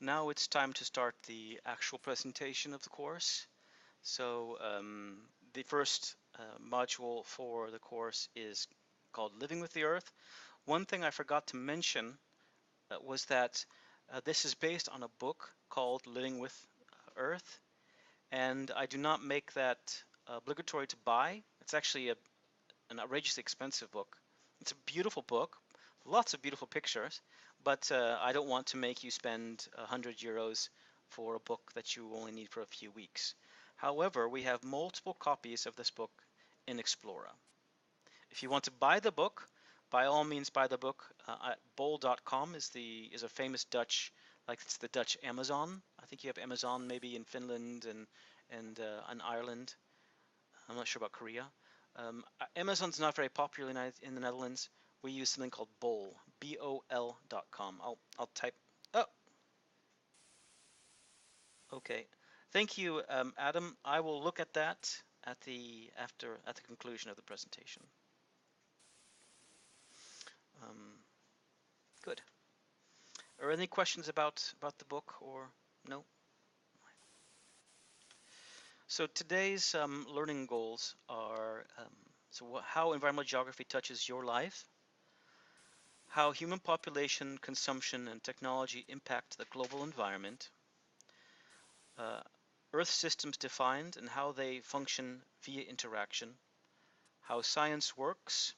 Now it's time to start the actual presentation of the course. So the first module for the course is called Living with the Earth. One thing I forgot to mention was that this is based on a book called Living with Earth, and I do not make that obligatory to buy. It's actually an outrageously expensive book. It's a beautiful book, lots of beautiful pictures, but I don't want to make you spend €100 for a book that you only need for a few weeks. However, we have multiple copies of this book in Explora. If you want to buy the book, by all means buy the book. Bol.com is a famous Dutch, like it's the Dutch Amazon. I think you have Amazon maybe in Finland and in Ireland. I'm not sure about Korea. Amazon's not very popular in the Netherlands. We use something called Bol, BOL.com. I'll type. Oh, okay. Thank you, Adam. I will look at that at the conclusion of the presentation. Um, good. Are any questions about the book or no? So today's learning goals are how environmental geography touches your life, how human population, consumption, and technology impact the global environment, Earth systems defined and how they function via interaction, how science works,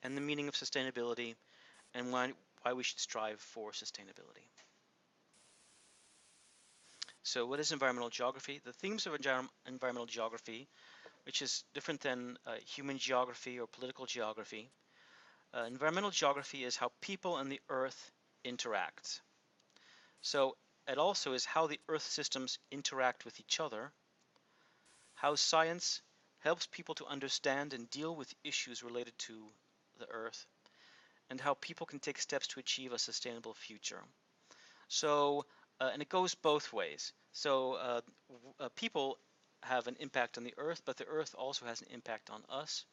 and the meaning of sustainability, and why we should strive for sustainability. So what is environmental geography? The themes of environmental geography, which is different than human geography or political geography. Environmental geography is how people and the Earth interact. So it also is how the Earth systems interact with each other, how science helps people to understand and deal with issues related to the Earth, and how people can take steps to achieve a sustainable future. So, and it goes both ways. So people have an impact on the Earth, but the Earth also has an impact on us.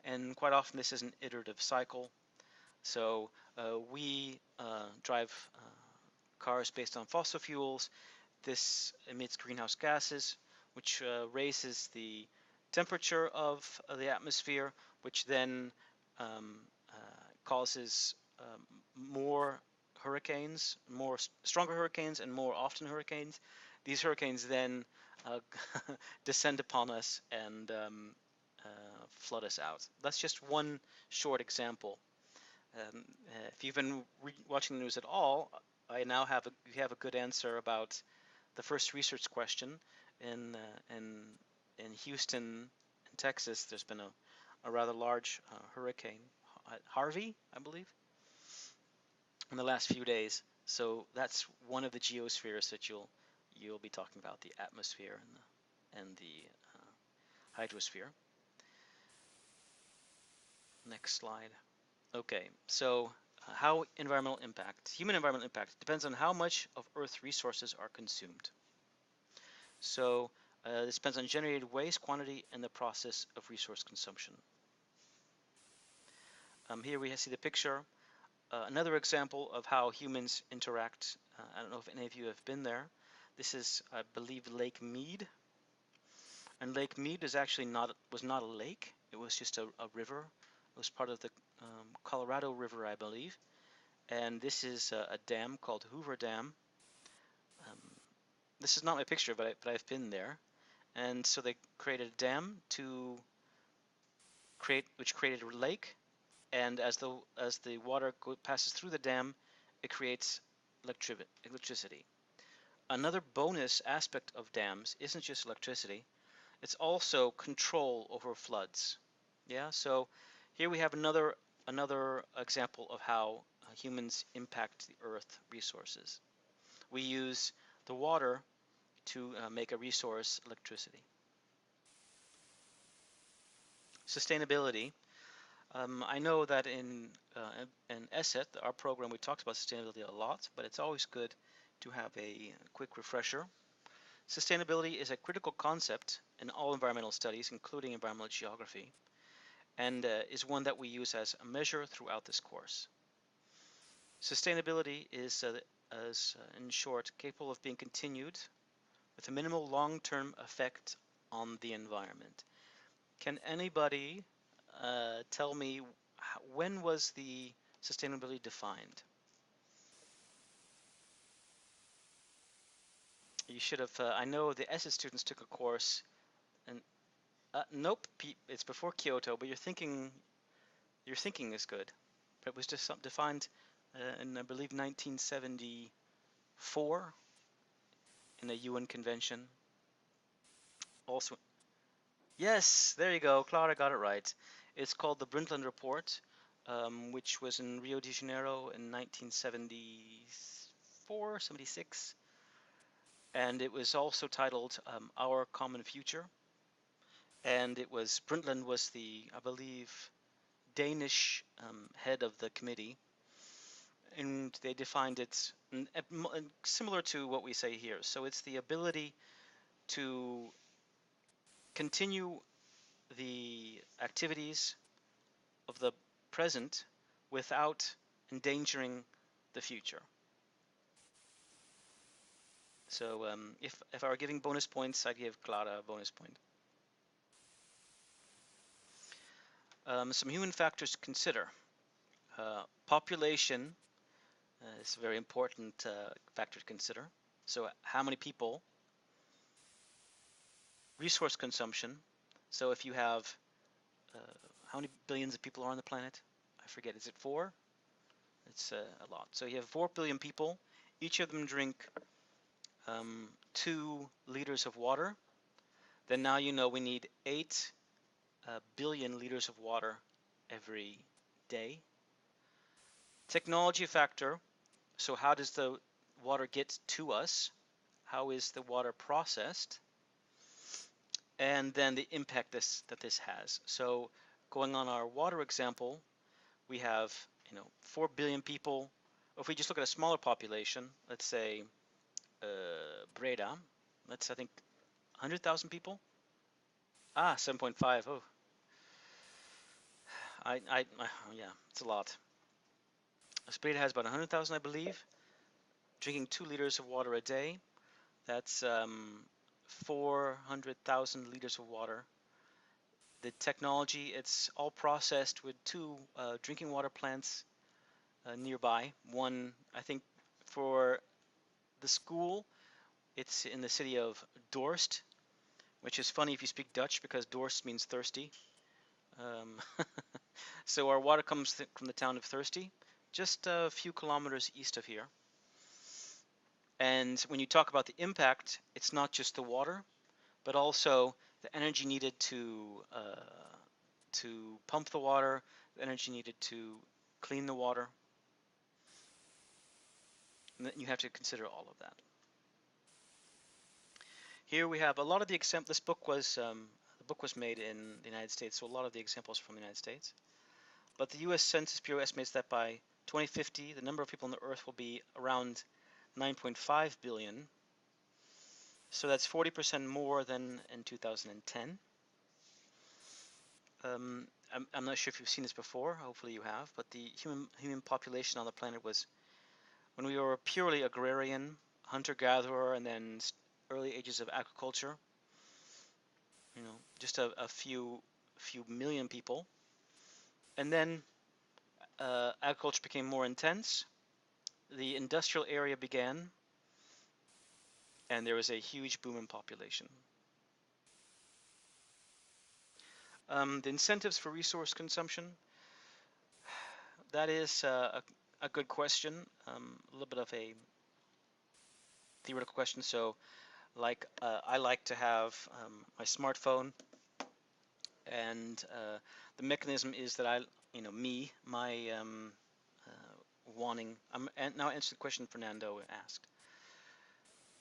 And quite often this is an iterative cycle. So we drive cars based on fossil fuels. This emits greenhouse gases, which raises the temperature of the atmosphere, which then causes more hurricanes, stronger hurricanes, and more often hurricanes. These hurricanes then descend upon us and flood us out. That's just one short example. If you've been watching the news at all, I now have you have a good answer about the first research question in Houston, in Texas. There's been a rather large hurricane, Harvey, I believe, in the last few days. So that's one of the geospheres that you'll be talking about, the atmosphere and the hydrosphere. Next slide. Okay, so how environmental impact, human environmental impact, depends on how much of Earth's resources are consumed. So this depends on generated waste quantity and the process of resource consumption. Here we see the picture. Another example of how humans interact. I don't know if any of you have been there. This is, I believe, Lake Mead. And Lake Mead was not a lake. It was just a river. It was part of the Colorado River, I believe. And this is a dam called Hoover Dam. This is not my picture, but I've been there. And so they created a dam which created a lake. And as the water passes through the dam, it creates electricity. Another bonus aspect of dams isn't just electricity, it's also control over floods. Yeah, so here we have another example of how humans impact the earth resources. We use the water to make a resource, electricity. Sustainability. I know that in ESSET, our program, we talked about sustainability a lot, but it's always good to have a quick refresher. Sustainability is a critical concept in all environmental studies, including environmental geography, and is one that we use as a measure throughout this course. Sustainability is as, in short, capable of being continued with a minimal long-term effect on the environment. Can anybody tell me when was the sustainability defined? You should have. I know the ESSA students took a course, and nope, it's before Kyoto. But your thinking is good. It was just defined in, I believe, 1974 in a UN convention. Also, yes, there you go. Clara got it right. It's called the Brundtland Report, which was in Rio de Janeiro in 1974, 76. And it was also titled Our Common Future. And it was, Brundtland was the, I believe, Danish head of the committee. And they defined it similar to what we say here. So it's the ability to continue the activities of the present without endangering the future. So if I were giving bonus points, I'd give Clara a bonus point. Some human factors to consider. Population is a very important factor to consider. So how many people? Resource consumption. So if you have, how many billions of people are on the planet? I forget, is it 4? It's a lot. So you have 4 billion people. Each of them drink 2 liters of water. Then now you know we need 8 billion liters of water every day. Technology factor. So how does the water get to us? How is the water processed? And then the impact that this has. So going on our water example, we have 4 billion people. If we just look at a smaller population, let's say Breda, that's I think 100,000 people. 7.5. Oh, yeah, it's a lot. Breda has about 100,000, I believe, drinking 2 liters of water a day. That's 400,000 liters of water. The technology, it's all processed with 2 drinking water plants nearby. One, I think, for the school, it's in the city of Dorst, which is funny if you speak Dutch because Dorst means thirsty. So our water comes from the town of Thirsty, just a few kilometers east of here. And when you talk about the impact, it's not just the water, but also the energy needed to pump the water, the energy needed to clean the water. And you have to consider all of that. Here we have a lot of the examples. This book was the book was made in the United States, so a lot of the examples are from the United States. But the U.S. Census Bureau estimates that by 2050, the number of people on the Earth will be around 9.5 billion. So that's 40% more than in 2010. I'm not sure if you've seen this before. Hopefully you have. But the human population on the planet was, when we were purely agrarian, hunter-gatherer, and then early ages of agriculture, just a few million people. And then agriculture became more intense. The industrial area began, and there was a huge boom in population. The incentives for resource consumption, that is a good question, a little bit of a theoretical question. So like I like to have my smartphone, and the mechanism is that my wanting. I'm now answering the question Fernando asked.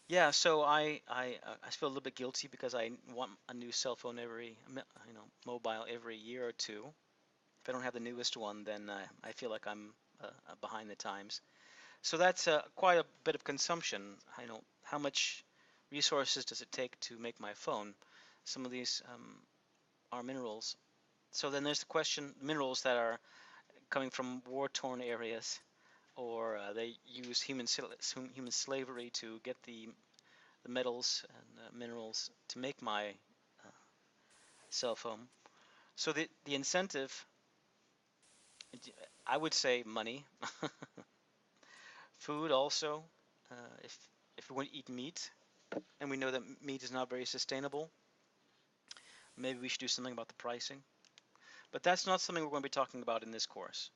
Yeah, so I feel a little bit guilty because I want a new cell phone mobile every year or two. If I don't have the newest one, then I feel like I'm behind the times. So that's quite a bit of consumption. How much resources does it take to make my phone? Some of these are minerals. So then there's the question: minerals that are coming from war-torn areas, or they use human slavery to get the metals and minerals to make my cell phone. So the incentive, I would say money, food also. If we want to eat meat, and we know that meat is not very sustainable, maybe we should do something about the pricing. But that's not something we're going to be talking about in this course.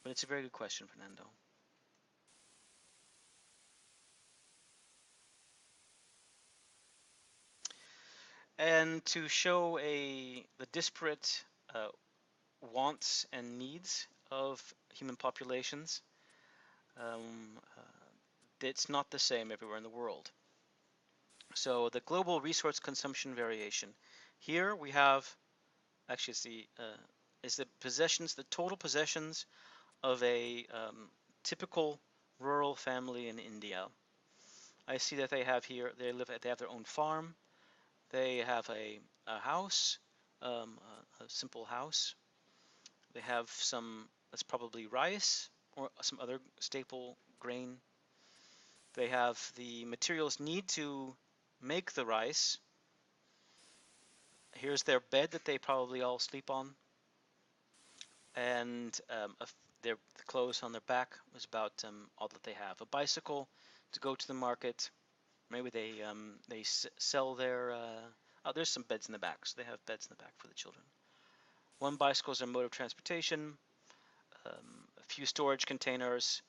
But it's a very good question, Fernando. And to show the disparate wants and needs of human populations, it's not the same everywhere in the world. So the global resource consumption variation. Here we have, actually it's the possessions, the total possessions of a typical rural family in India. I see that they have here, they have their own farm, they have a house, a simple house. They have that's probably rice or some other staple grain. They have the materials needed to make the rice. Here's their bed that they probably all sleep on. And their clothes on their back was about all that they have. A bicycle to go to the market. Maybe they sell their. Oh, there's some beds in the back, so they have beds in the back for the children. One bicycle is their mode of transportation. A few storage containers,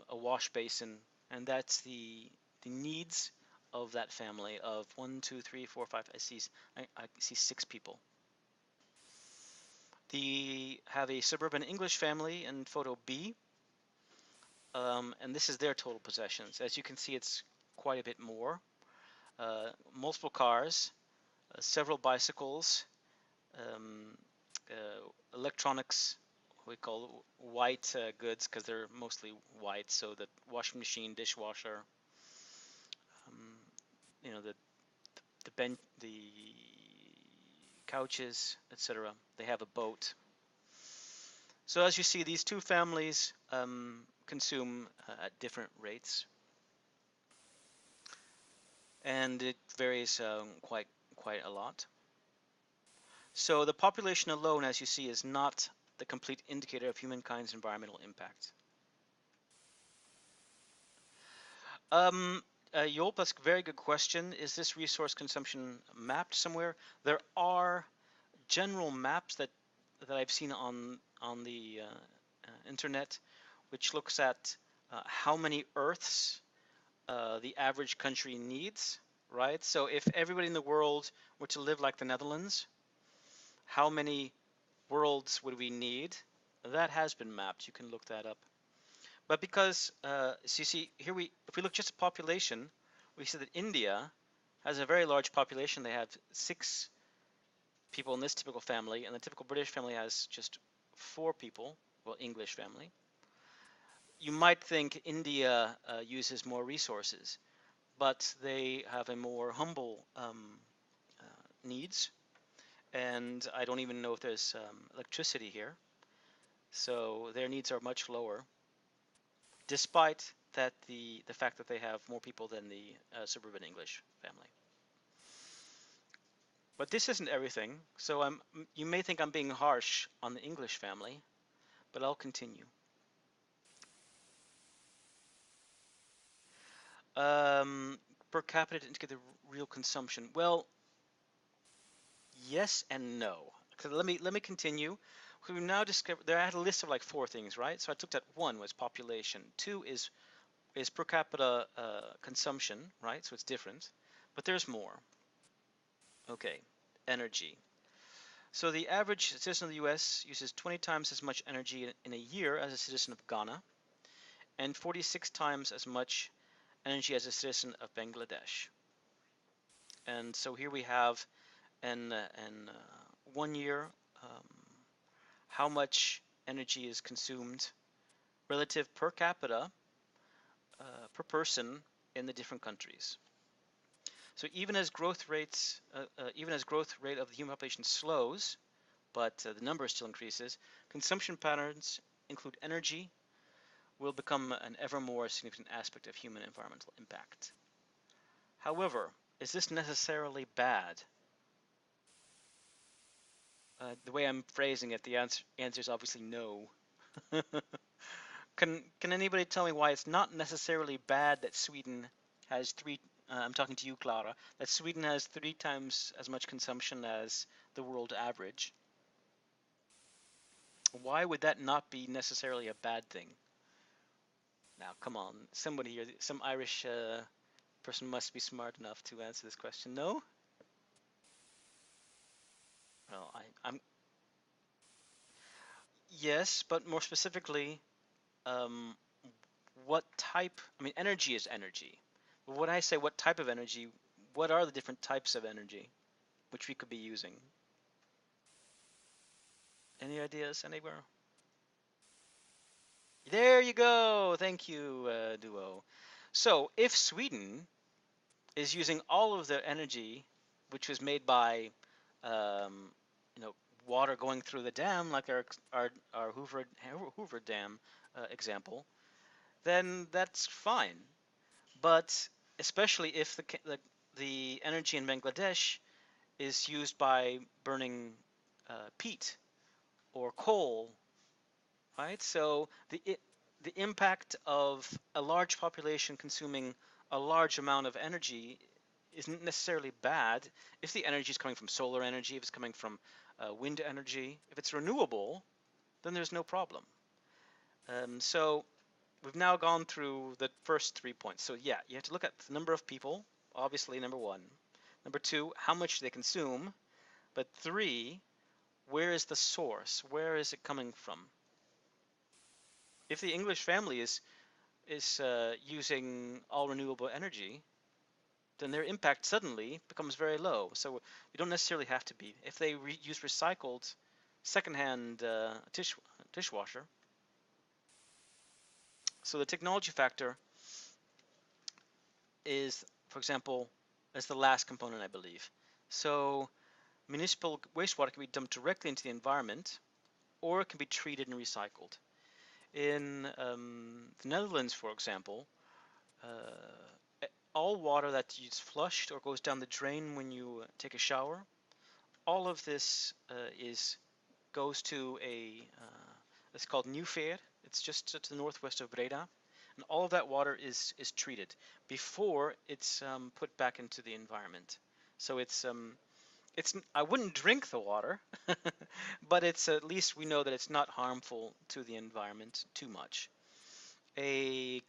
a wash basin, and that's the needs of that family of 1, 2, 3, 4, 5. I see 6 people. They have a suburban English family in photo B, and this is their total possessions. As you can see, it's quite a bit more. Multiple cars, several bicycles, um, electronics, we call white goods because they're mostly white. So the washing machine, dishwasher, um, the couches, etc. They have a boat. So as you see, these two families consume at different rates, and it varies quite a lot. So the population alone, as you see, is not the complete indicator of humankind's environmental impact. Yolp, that's a very good question. Is this resource consumption mapped somewhere? There are general maps that I've seen on the internet, which looks at how many Earths the average country needs, right? So if everybody in the world were to live like the Netherlands, how many worlds would we need? That has been mapped. You can look that up. But because, so you see, if we look just at population, we see that India has a very large population. They have 6 people in this typical family, and the typical British family has just 4 people, well, English family. You might think India uses more resources, but they have a more humble needs, and I don't even know if there's electricity here. So their needs are much lower, despite that the fact that they have more people than the suburban English family. But this isn't everything, so you may think I'm being harsh on the English family, but I'll continue. Per capita to indicate the real consumption. Well, yes and no. So let me continue. We now discovered there I had a list of like 4 things, right? So I looked at 1 was population, 2 is per capita consumption, right? So it's different, but there's more. Okay, energy. So the average citizen of the US uses 20 times as much energy in a year as a citizen of Ghana, and 46 times as much energy as a citizen of Bangladesh. And so here we have in 1 year how much energy is consumed relative per capita per person in the different countries. So even as growth rate of the human population slows, but the number still increases, consumption patterns include energy, will become an ever more significant aspect of human environmental impact. However, is this necessarily bad? The way I'm phrasing it, the answer is obviously no. Can anybody tell me why it's not necessarily bad that Sweden has three? I'm talking to you, Clara. That Sweden has 3 times as much consumption as the world average. Why would that not be necessarily a bad thing? Now, come on, somebody here, some Irish person must be smart enough to answer this question. No? Well, I'm yes, but more specifically, um, what type? I mean, energy is energy. But when I say what type of energy, what are the different types of energy which we could be using? Any ideas anywhere? There you go. Thank you, Duo. So, if Sweden is using all of their energy, which was made by, um, you know, water going through the dam, like our Hoover Dam example, then that's fine. But especially if the energy in Bangladesh is used by burning peat or coal, right? So the impact of a large population consuming a large amount of energy isn't necessarily bad if the energy is coming from solar energy, if it's coming from wind energy, if it's renewable, then there's no problem. So we've now gone through the first 3 points. So yeah, you have to look at the number of people, obviously number one. Number two, how much they consume. But three, where is the source? Where is it coming from? If the English family is using all renewable energy, then their impact suddenly becomes very low. So you don't necessarily have to be. If they use recycled secondhand dishwasher, so the technology factor is, for example, as the last component, I believe. So municipal wastewater can be dumped directly into the environment, or it can be treated and recycled. In the Netherlands, for example, all water that is flushed or goes down the drain when you take a shower, all of this goes to it's called Nieuwveer. It's just to the northwest of Breda, and all of that water is treated before it's put back into the environment. So it's I wouldn't drink the water, but it's at least we know that it's not harmful to the environment too much. A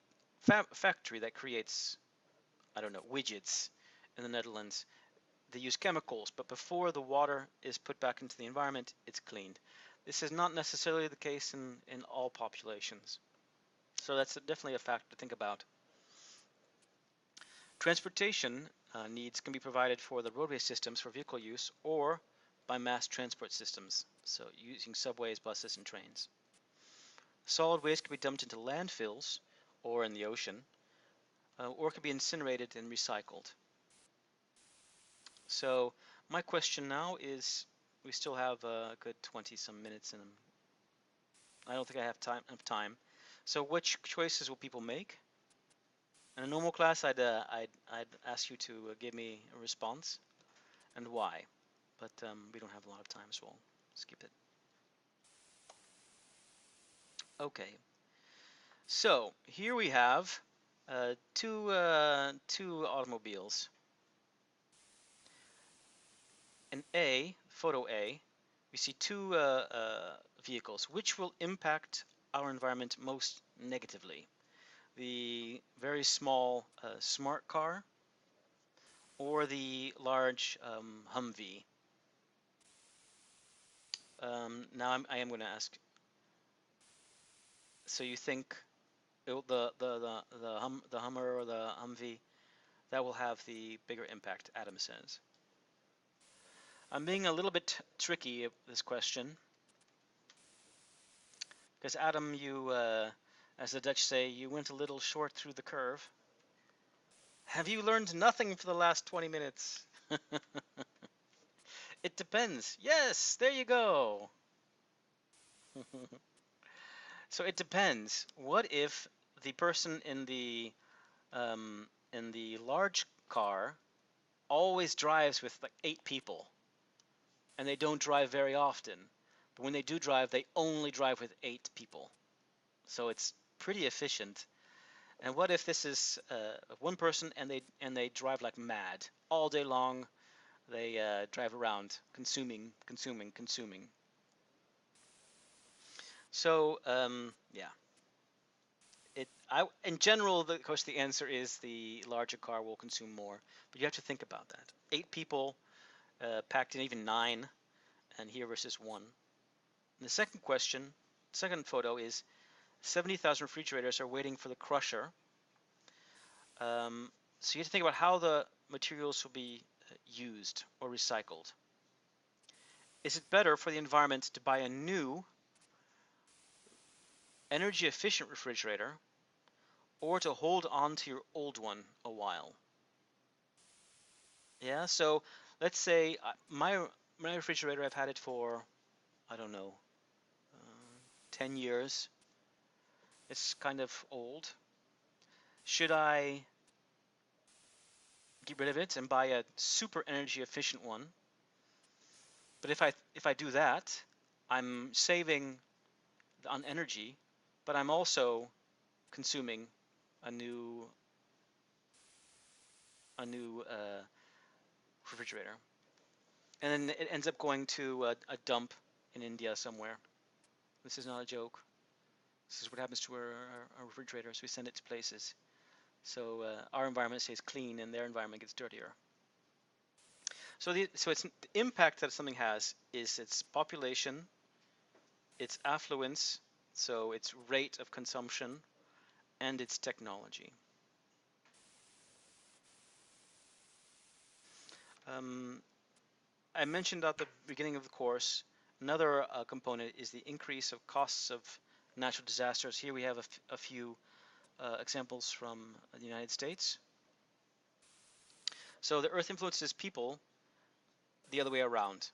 factory that creates, I don't know, widgets in the Netherlands, they use chemicals, but before the water is put back into the environment, it's cleaned. This is not necessarily the case in all populations. So that's definitely a factor to think about. Transportation needs can be provided for the roadway systems for vehicle use or by mass transport systems, so using subways, buses, and trains. Solid waste can be dumped into landfills or in the ocean, or can be incinerated and recycled. So my question now is, we still have a good 20 some minutes and I don't think I have enough time. So which choices will people make? In a normal class, I'd ask you to give me a response and why, but we don't have a lot of time, so we'll skip it. Okay, so here we have two automobiles. In photo A, we see two vehicles. Which will impact our environment most negatively? The very small smart car or the large Humvee? Now I am going to ask. So you think the Hummer or the Humvee that will have the bigger impact? Adam says. I'm being a little bit tricky with this question because Adam, you, as the Dutch say, you went a little short through the curve. Have you learned nothing for the last 20 minutes? It depends. Yes, there you go. So it depends. What if the person in the large car always drives with like 8 people, and they don't drive very often. But when they do drive, they only drive with 8 people. So it's pretty efficient. And what if this is one person and they drive like mad all day long? They drive around consuming, consuming, consuming. So yeah, in general, of course, the answer is the larger car will consume more. But you have to think about that. 8 people packed in, even 9, and here versus 1. And the second question, second photo is 70,000 refrigerators are waiting for the crusher. So you have to think about how the materials will be used or recycled. Is it better for the environment to buy a new energy efficient refrigerator or to hold on to your old one a while? Yeah, so let's say my refrigerator, I've had it for, I don't know, 10 years. It's kind of old. Should I get rid of it and buy a super energy efficient one? But if I do that, I'm saving on energy, but I'm also consuming a new refrigerator, and then it ends up going to a dump in India somewhere. This is not a joke. This is what happens to our refrigerators. We send it to places, so our environment stays clean and their environment gets dirtier. So it's the impact that something has is its population, its affluence, so its rate of consumption, and its technology. I mentioned at the beginning of the course, another component is the increase of costs of natural disasters. Here we have a few examples from the United States. So the Earth influences people the other way around.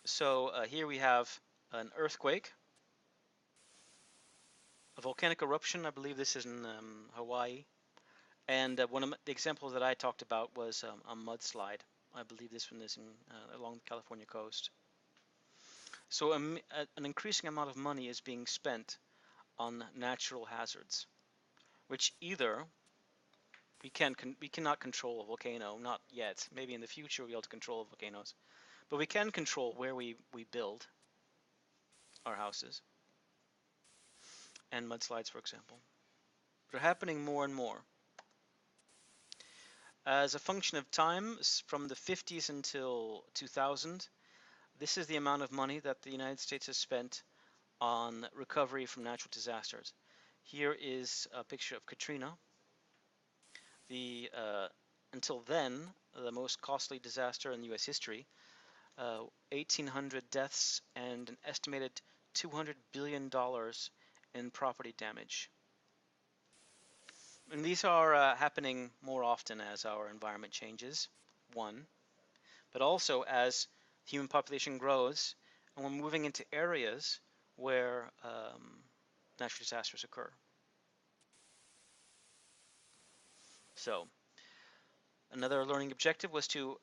So here we have an earthquake, a volcanic eruption. I believe this is in Hawaii. And one of the examples that I talked about was a mudslide. I believe this one is along the California coast. So an increasing amount of money is being spent on natural hazards, which either we cannot control a volcano, not yet. Maybe in the future we'll be able to control volcanoes, but we can control where we build our houses, and mudslides, for example. They're happening more and more. As a function of time, from the 50s until 2000, this is the amount of money that the United States has spent on recovery from natural disasters. Here is a picture of Katrina. Until then, the most costly disaster in U.S. history, 1,800 deaths and an estimated $200 billion in property damage. And these are happening more often as our environment changes, one, but also as human population grows and we're moving into areas where natural disasters occur. So another learning objective was to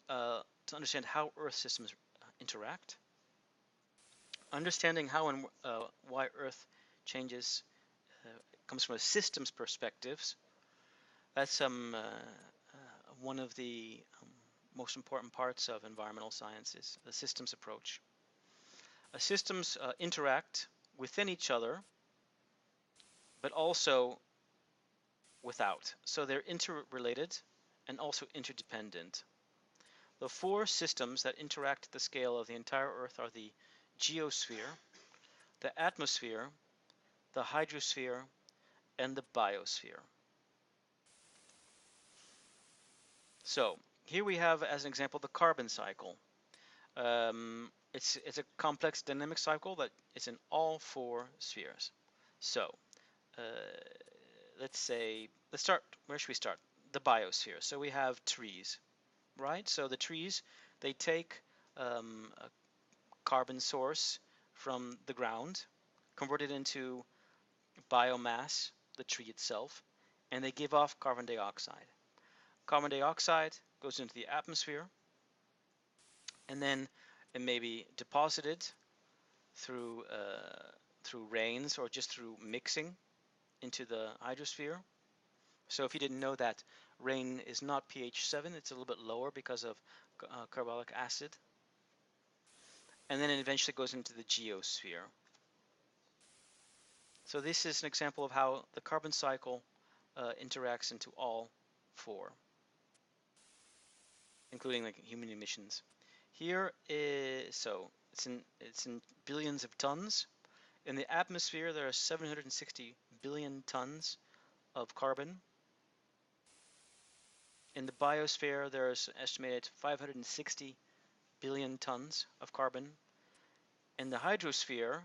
understand how Earth systems interact. Understanding how and why Earth changes comes from a systems perspective. That's one of the most important parts of environmental sciences, the systems approach. Systems interact within each other, but also without. So they're interrelated and also interdependent. The 4 systems that interact at the scale of the entire Earth are the geosphere, the atmosphere, the hydrosphere, and the biosphere. So here we have, as an example, the carbon cycle. It's a complex dynamic cycle that is in all 4 spheres. So let's start, where should we start? The biosphere. So we have trees, right? So the trees, they take a carbon source from the ground, converted into biomass, the tree itself, and they give off carbon dioxide. Carbon dioxide goes into the atmosphere, and then it may be deposited through through rains or just through mixing into the hydrosphere. So if you didn't know that, rain is not pH 7, it's a little bit lower because of carbolic acid. And then it eventually goes into the geosphere. So this is an example of how the carbon cycle interacts into all four, including like human emissions. Here is, so it's in billions of tons. In the atmosphere, there are 760 billion tons of carbon. In the biosphere, there's estimated 560 billion tons of carbon. In the hydrosphere,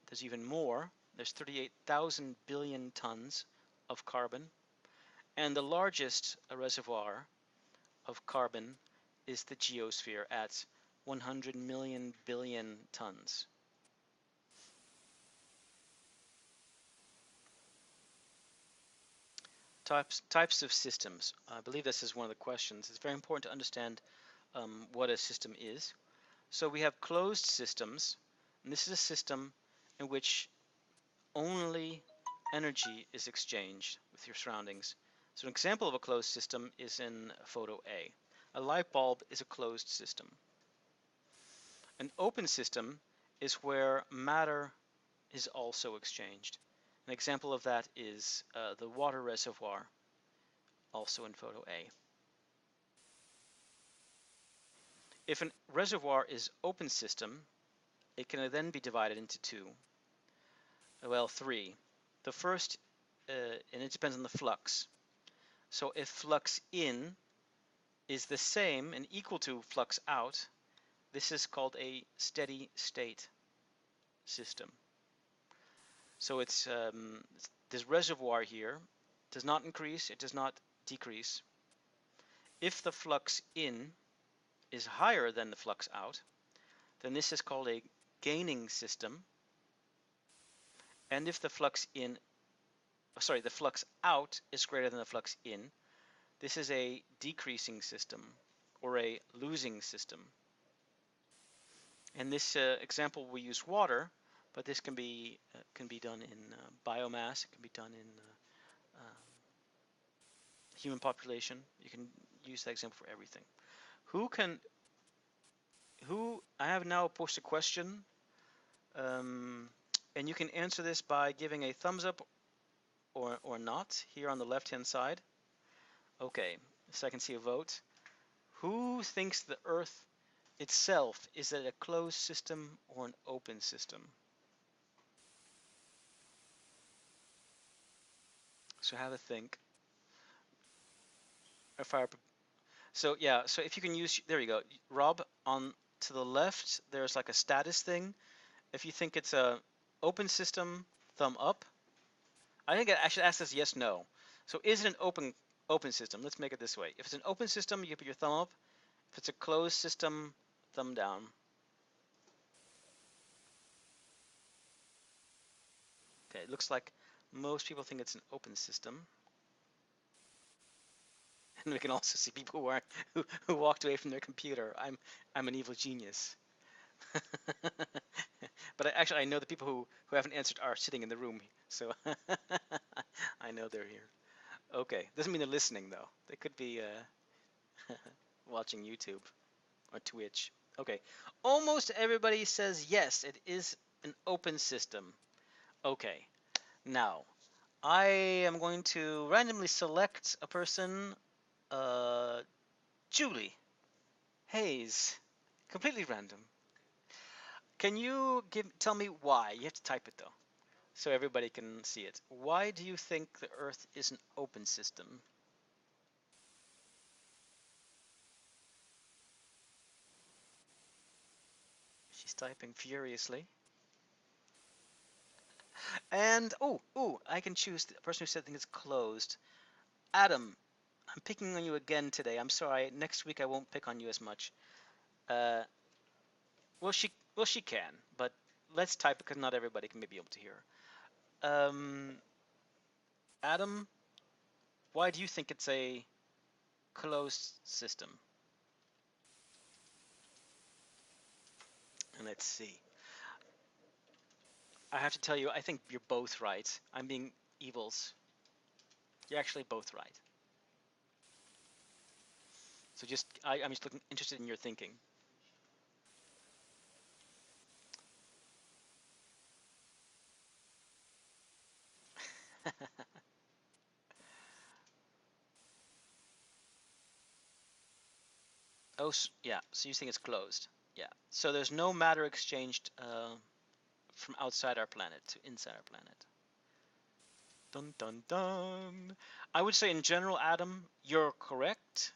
there's even more. There's 38,000 billion tons of carbon. And the largest reservoir of carbon is the geosphere at 100 million billion tons. Types of systems. I believe this is one of the questions. It's very important to understand what a system is. So we have closed systems, and this is a system in which only energy is exchanged with your surroundings. So an example of a closed system is in photo A. A light bulb is a closed system. An open system is where matter is also exchanged. An example of that is the water reservoir, also in photo A. If a reservoir is open system, it can then be divided into two. Well, three. The first, and it depends on the flux. So if flux in is the same and equal to flux out, this is called a steady state system. So it's this reservoir here does not increase, it does not decrease. If the flux in is higher than the flux out, then this is called a gaining system. And if the flux in, sorry, the flux out is greater than the flux in, this is a decreasing system or a losing system. In this example, we use water, but this can be done in biomass. It can be done in human population. You can use that example for everything. I have now posted a question, and you can answer this by giving a thumbs up or not here on the left-hand side. Okay, so I can see a vote. Who thinks the Earth itself is it a closed system or an open system? So have a think. So yeah, so if you can use, there you go, Rob, on to the left, there's like a status thing. If you think it's a open system, thumb up. I think I should ask this yes, no. So is it an open system? Let's make it this way. If it's an open system, you put your thumb up. If it's a closed system, thumb down. Okay, it looks like most people think it's an open system. And we can also see people who walked away from their computer. I'm an evil genius. But actually, I know the people who haven't answered are sitting in the room, so I know they're here. Okay, doesn't mean they're listening though. They could be watching YouTube or Twitch. Okay, almost everybody says yes, it is an open system. Okay, now I am going to randomly select a person. Julie Hayes, completely random. Can you tell me why? You have to type it though, so everybody can see it. Why do you think the Earth is an open system? She's typing furiously. And I can choose the person who said things closed. Adam, I'm picking on you again today. I'm sorry. Next week I won't pick on you as much. Well, she can, but let's type because not everybody can be able to hear. Um, Adam, why do you think it's a closed system? And let's see. I have to tell you, I think you're both right. I'm being evils. You're actually both right. So I'm just looking interested in your thinking. Oh, yeah. So you think it's closed? Yeah. So there's no matter exchanged from outside our planet to inside our planet. Dun dun dun. I would say in general, Adam, you're correct.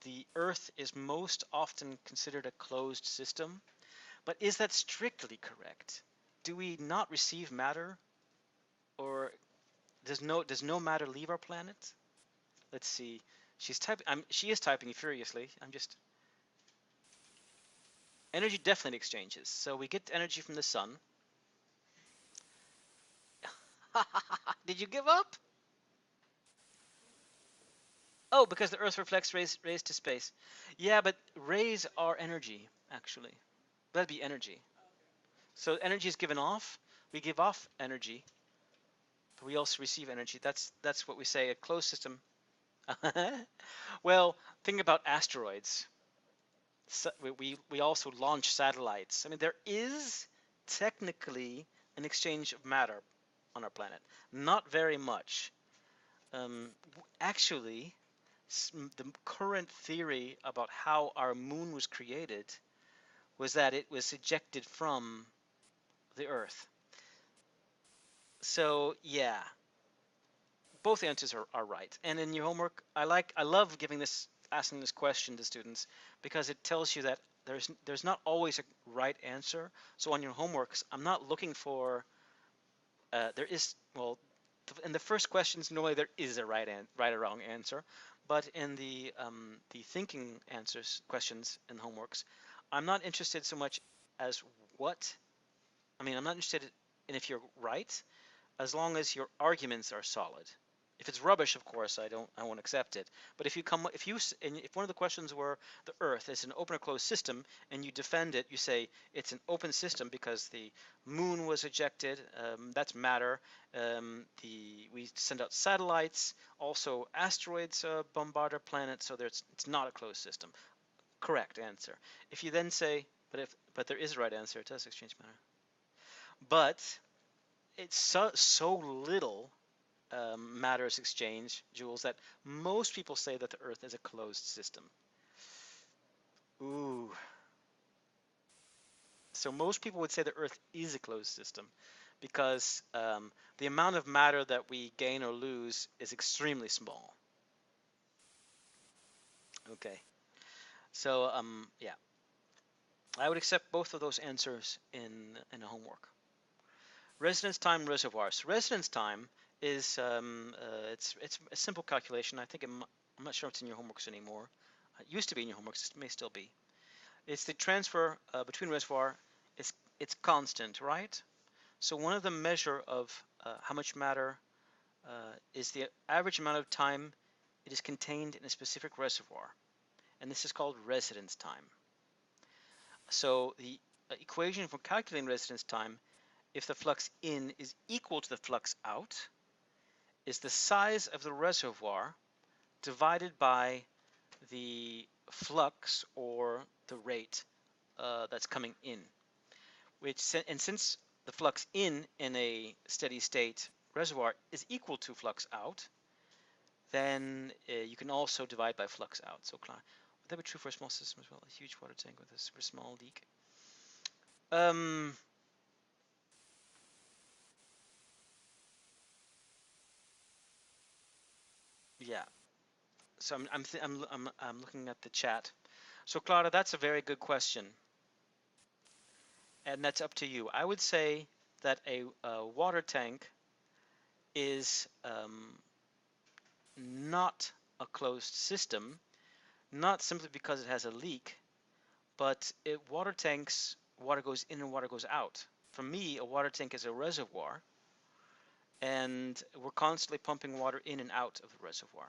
The Earth is most often considered a closed system, but is that strictly correct? Do we not receive matter, or does no matter leave our planet? Let's see. She's typing. She is typing furiously. I'm just. Energy definitely exchanges. So we get energy from the sun. Did you give up? Oh, because the Earth reflects rays to space. Yeah, but rays are energy, actually. That'd be energy. So energy is given off. We give off energy, but we also receive energy. That's what we say a closed system. Well, think about asteroids. So we also launch satellites. I mean, there is technically an exchange of matter on our planet. Not very much. Actually, the current theory about how our moon was created was that it was ejected from the Earth. So yeah, both answers are right. And in your homework, I love asking this question to students because it tells you that there's not always a right answer. So on your homeworks, I'm not looking for there is well in the first questions normally there is a right or wrong answer, but in the thinking answers questions in homeworks, I'm not interested so much as what I'm not interested in if you're right, as long as your arguments are solid. If it's rubbish, of course, I won't accept it. But if one of the questions were the Earth is an open or closed system, and you defend it, you say it's an open system because the moon was ejected. That's matter. We send out satellites. Also, asteroids bombard our planet, so it's not a closed system. Correct answer. If you then say, but there is a right answer, it does exchange matter. But it's so little matter is exchanged, Jules, that most people say that the Earth is a closed system. Ooh. So most people would say the Earth is a closed system because the amount of matter that we gain or lose is extremely small. Okay. So yeah, I would accept both of those answers in a homework. Residence time reservoirs. Residence time is it's a simple calculation. I'm not sure if it's in your homeworks anymore. It used to be in your homeworks. It may still be. It's the transfer between reservoir. It's constant, right? So one of the measure of how much matter is the average amount of time it is contained in a specific reservoir, and this is called residence time. So the equation for calculating residence time, if the flux in is equal to the flux out, is the size of the reservoir divided by the flux or the rate that's coming in. And since the flux in a steady state reservoir is equal to flux out, then you can also divide by flux out. So would that be true for a small system as well? A huge water tank with a super small leak. Yeah. So I'm looking at the chat. So Clara, that's a very good question, and that's up to you. I would say that a water tank is not a closed system, not simply because it has a leak, but water tanks, water goes in and water goes out. for me, a water tank is a reservoir, and we're constantly pumping water in and out of the reservoir.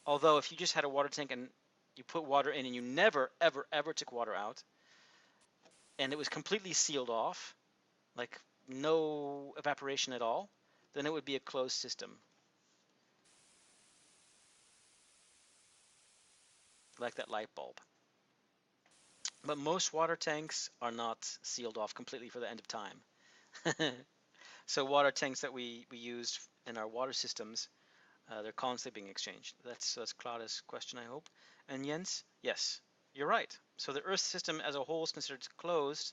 Although if you just had a water tank and you put water in and you never, ever, ever took water out, and it was completely sealed off, like no evaporation at all, then it would be a closed system, like that light bulb. But most water tanks are not sealed off completely for the end of time. So water tanks that we use in our water systems, they're constantly being exchanged. That's Claudia's question, I hope. And Jens, yes, you're right. So the Earth system as a whole is considered closed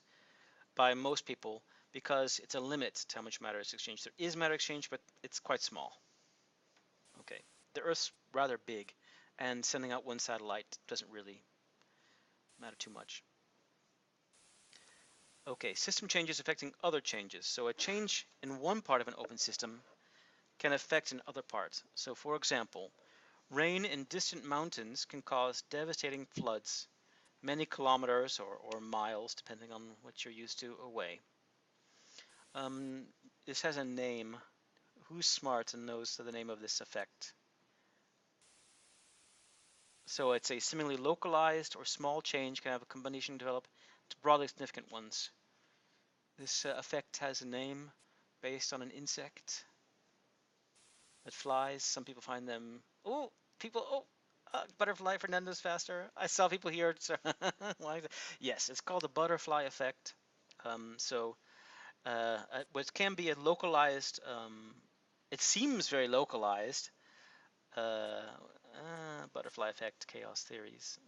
by most people because it's a limit to how much matter is exchanged. There is matter exchange, but it's quite small. Okay, the Earth's rather big, and sending out one satellite doesn't really matter too much. Okay, system changes affecting other changes. So a change in one part of an open system can affect in other parts. So for example, rain in distant mountains can cause devastating floods many kilometers or miles, depending on what you're used to, away. This has a name. Who's smart and knows the name of this effect? So it's a similarly localized or small change can have a combination develop to broadly significant ones. This effect has a name based on an insect that flies. Some people find them. Oh, people. Oh, butterfly Fernandez faster. I saw people here. Yes, it's called the butterfly effect. So, what can be a localized. It seems very localized. Butterfly effect, chaos theories.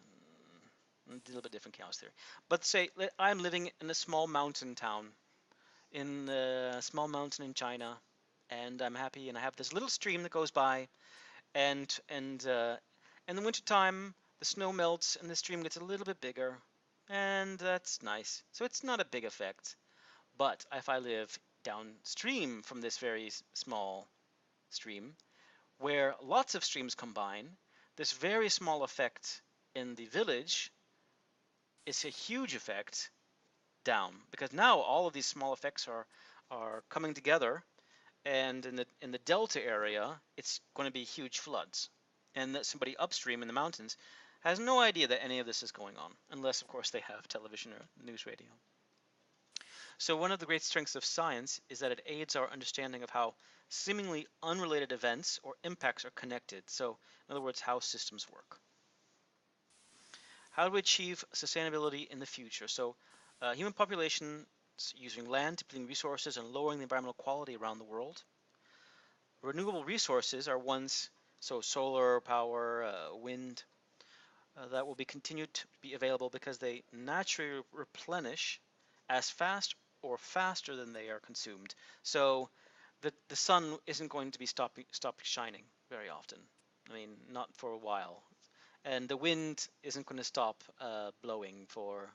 A little bit different chaos theory. But say I'm living in a small mountain town, in a small mountain in China, and I'm happy, and I have this little stream that goes by, and in the wintertime the snow melts and the stream gets a little bit bigger, and that's nice. So it's not a big effect. But if I live downstream from this very small stream, where lots of streams combine, this very small effect in the village is a huge effect down, because now all of these small effects are coming together, and in the delta area it's going to be huge floods, and that somebody upstream in the mountains has no idea that any of this is going on, unless of course they have television or news radio. So one of the great strengths of science is that it aids our understanding of how seemingly unrelated events or impacts are connected. So in other words, how systems work. How do we achieve sustainability in the future? So human population using land, depleting resources, and lowering the environmental quality around the world. Renewable resources are ones, so solar power, wind, that will be continued to be available because they naturally replenish as fast or faster than they are consumed. So the sun isn't going to be stop shining very often. I mean, not for a while. And the wind isn't going to stop blowing for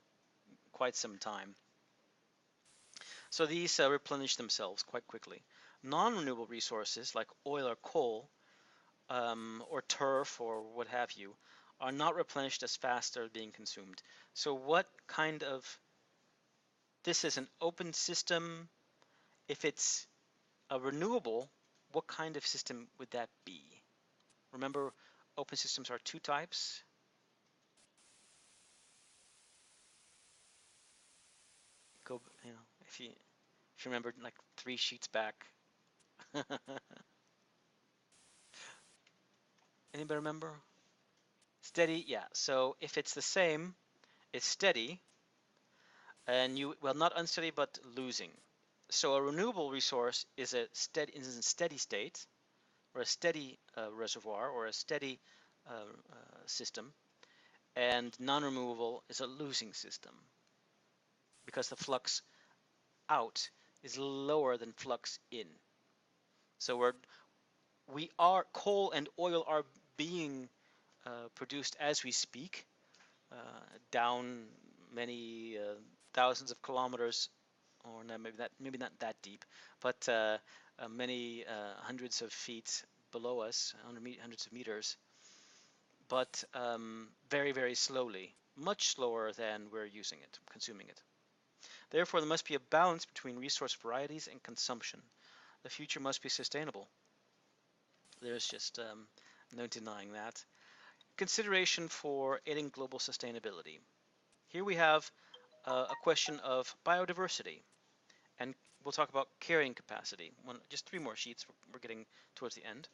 quite some time. So these replenish themselves quite quickly. Non-renewable resources like oil or coal, or turf or what have you, are not replenished as fast as they're being consumed. So what kind of, this is an open system. If it's a renewable, what kind of system would that be? Remember, open systems are two types. Go, if you remember, like 3 sheets back. Anybody remember? Steady, yeah. So if it's the same, it's steady, and well, not unsteady, but losing. So a renewable resource is a steady state, or a steady reservoir, or a steady system, and non-renewable is a losing system because the flux out is lower than flux in. So coal and oil are being produced as we speak, down many thousands of kilometers, or no, maybe not that deep, but many hundreds of feet below us, hundreds of meters, but very, very slowly, much slower than we're using it, consuming it. Therefore, there must be a balance between resource varieties and consumption. The future must be sustainable. There's just no denying that. Consideration for aiding global sustainability. Here we have a question of biodiversity, and we'll talk about carrying capacity. Just 3 more sheets. We're getting towards the end.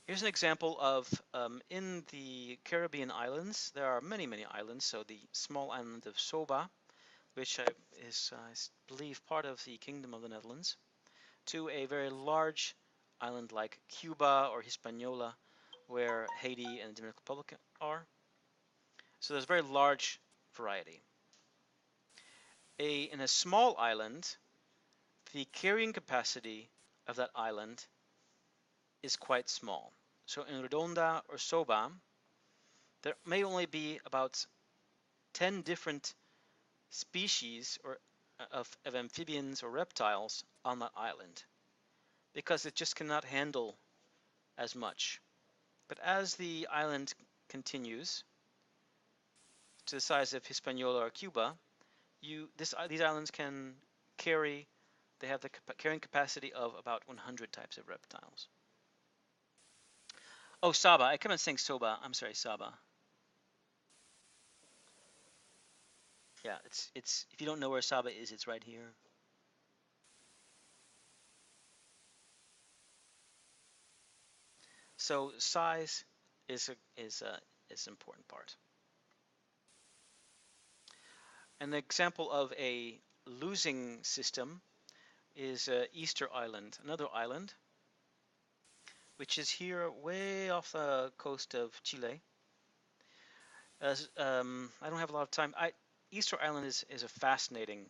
Here's an example of in the Caribbean islands. There are many, many islands. So the small island of Soba, which is, I believe, part of the Kingdom of the Netherlands, to a very large island like Cuba or Hispaniola, where Haiti and the Dominican Republic are. So there's a very large variety. In a small island, the carrying capacity of that island is quite small. So in Redonda or Soba, there may only be about 10 different species of amphibians or reptiles on that island, because it just cannot handle as much. But as the island continues to the size of Hispaniola or Cuba, these islands can carry, they have the carrying capacity of about 100 types of reptiles. Oh, Saba. I kept on saying Soba. I'm sorry, Saba. Yeah, it's if you don't know where Saba is, it's right here. So size is an important part. An example of a losing system is Easter Island, another island, which is here way off the coast of Chile. I don't have a lot of time. Easter Island is a fascinating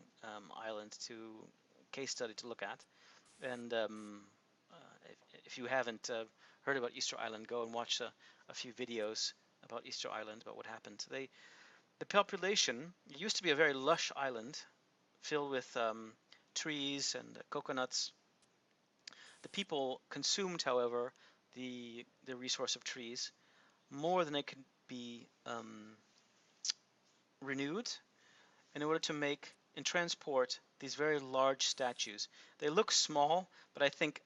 island case study to look at, and if you haven't heard about Easter Island, go and watch a few videos about Easter Island, about what happened. The population used to be a very lush island filled with trees and coconuts. The people consumed, however, the resource of trees more than it could be renewed in order to make and transport these very large statues. They look small, but I think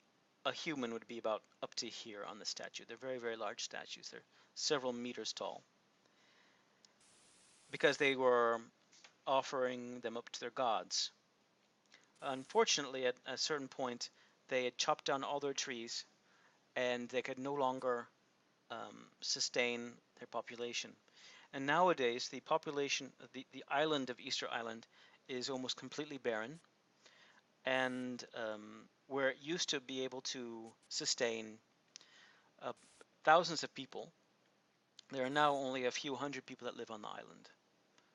a human would be about up to here on the statue. They're very, very large statues. They're several meters tall, because they were offering them up to their gods. Unfortunately, at a certain point, they had chopped down all their trees, and they could no longer sustain their population. And nowadays, the population, the island of Easter Island, is almost completely barren. And where it used to be able to sustain thousands of people, there are now only a few hundred people that live on the island,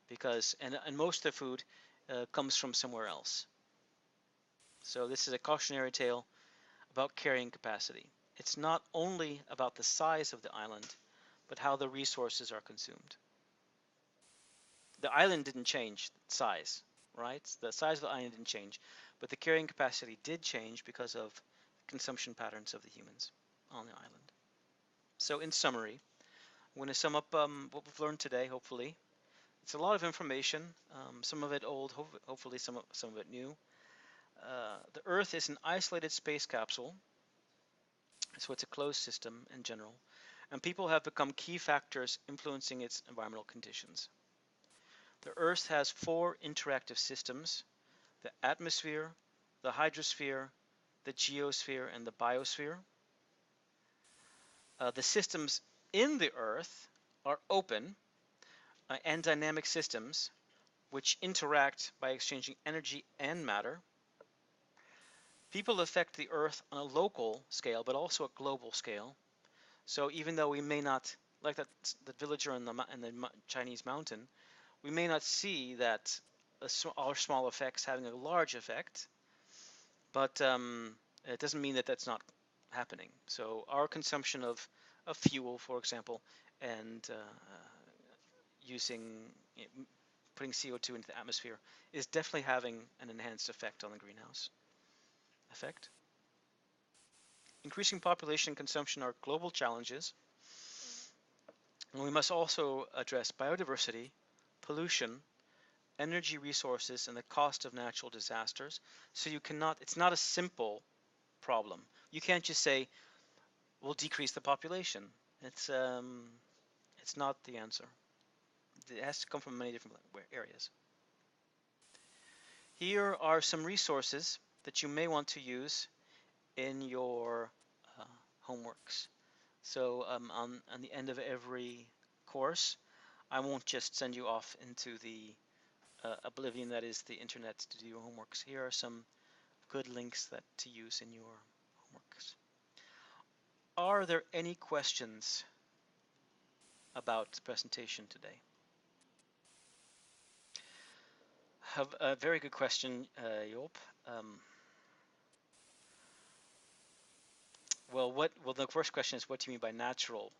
because and most of the food comes from somewhere else. So this is a cautionary tale about carrying capacity. It's not only about the size of the island, but how the resources are consumed. The island didn't change size, right? The size of the island didn't change, but the carrying capacity did change because of consumption patterns of the humans on the island. So in summary, I'm going to sum up what we've learned today, hopefully. It's a lot of information, some of it old, hopefully some of it new. The Earth is an isolated space capsule, so it's a closed system in general, and people have become key factors influencing its environmental conditions. The Earth has 4 interactive systems: the atmosphere, the hydrosphere, the geosphere, and the biosphere. The systems in the Earth are open and dynamic systems which interact by exchanging energy and matter. People affect the Earth on a local scale, but also a global scale. So even though we may not, like that villager in the Chinese mountain, we may not see that our small effects having a large effect, but it doesn't mean that that's not happening. So our consumption of fuel, for example, and putting CO2 into the atmosphere is definitely having an enhanced effect on the greenhouse effect. Increasing population and consumption are global challenges, and we must also address biodiversity, pollution, energy resources and the cost of natural disasters. So you cannot, it's not a simple problem. You can't just say, we'll decrease the population. It's not the answer. It has to come from many different areas. Here are some resources that you may want to use in your homeworks. So on the end of every course, I won't just send you off into the oblivion that is the internet to do your homeworks. Here are some good links that to use in your homeworks. Are there any questions about the presentation today? Have a very good question, Joop. Well, the first question is, what do you mean by natural?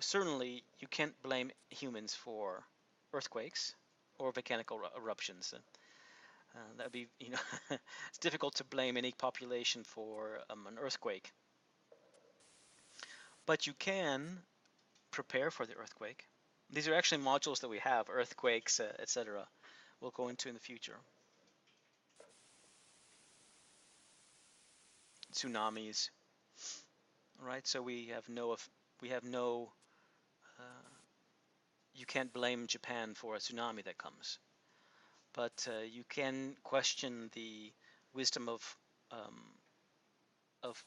Certainly, you can't blame humans for earthquakes or volcanic eruptions. That would be, it's difficult to blame any population for an earthquake. But you can prepare for the earthquake. These are actually modules that we have, earthquakes, etc. We'll go into in the future. Tsunamis, right? So we have no, you can't blame Japan for a tsunami that comes, but you can question the wisdom of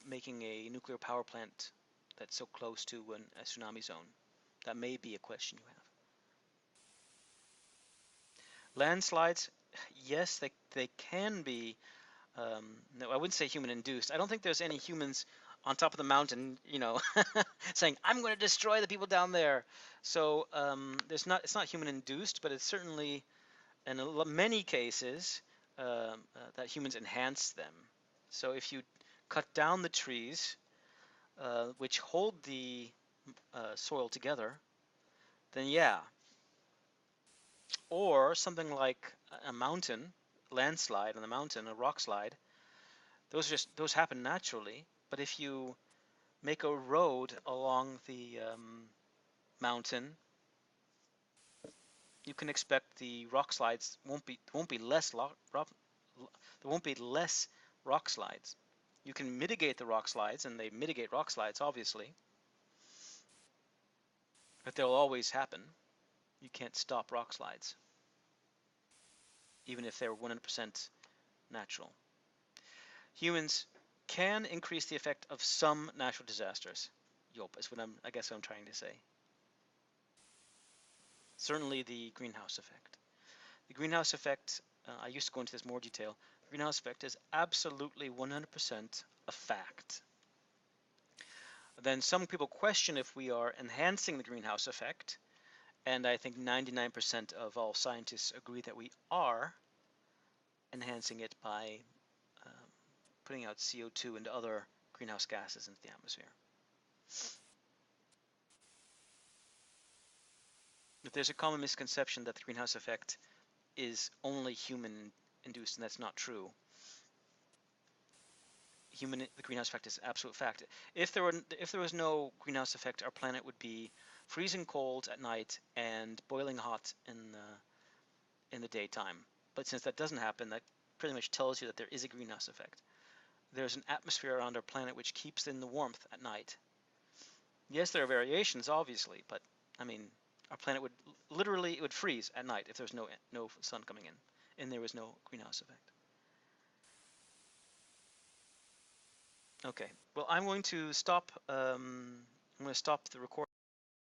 making a nuclear power plant that's so close to a tsunami zone. That may be a question you have. Landslides, yes, they can be. No, I wouldn't say human-induced. I don't think there's any humans on top of the mountain, saying, "I'm going to destroy the people down there." So it's not human-induced, but it's certainly, in many cases, that humans enhance them. So if you cut down the trees, which hold the soil together, then yeah. Or something like a mountain, landslide on the mountain, a rock slide, those happen naturally. But if you make a road along the mountain, you can expect the rock slides won't be less there won't be less rock slides. You can mitigate the rock slides, and they mitigate rock slides, obviously, but they'll always happen. You can't stop rock slides, even if they're 100% natural. Humans can increase the effect of some natural disasters. Yup, is what I guess what I'm trying to say. Certainly the greenhouse effect. The greenhouse effect, I used to go into this more detail. The greenhouse effect is absolutely 100% a fact. Then some people question if we are enhancing the greenhouse effect, and I think 99% of all scientists agree that we are enhancing it by putting out CO2 and other greenhouse gases into the atmosphere. If there's a common misconception that the greenhouse effect is only human-induced, and that's not true. The greenhouse effect is an absolute fact. If there was no greenhouse effect, our planet would be freezing cold at night and boiling hot in the daytime. But since that doesn't happen, that pretty much tells you that there is a greenhouse effect. There's an atmosphere around our planet which keeps in the warmth at night. Yes, there are variations, obviously, but I mean, our planet would literally freeze at night if there was no sun coming in, and there was no greenhouse effect. Okay, well, I'm going to stop. I'm going to stop the recording.